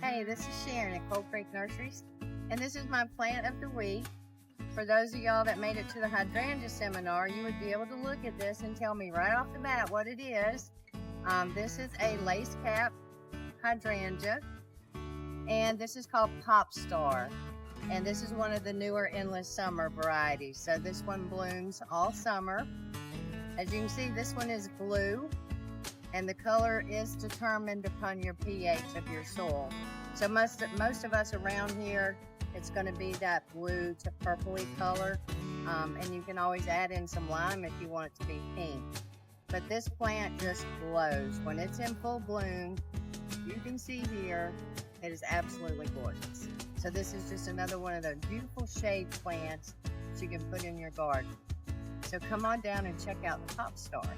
Hey, this is Sharon at Cold Creek Nurseries, and this is my plant of the week. For those of y'all that made it to the hydrangea seminar, you would be able to look at this and tell me right off the bat what it is. This is a Lacecap hydrangea, and this is called Pop Star, and this is one of the newer endless summer varieties. So this one blooms all summer. As you can see, this one is blue, and the color is determined upon your pH of your soil. So most of us around here, it's going to be that blue to purpley color, and you can always add in some lime if you want it to be pink. But this plant just glows. When it's in full bloom, you can see here, it is absolutely gorgeous. So this is just another one of those beautiful shade plants that you can put in your garden. So come on down and check out the Pop Star.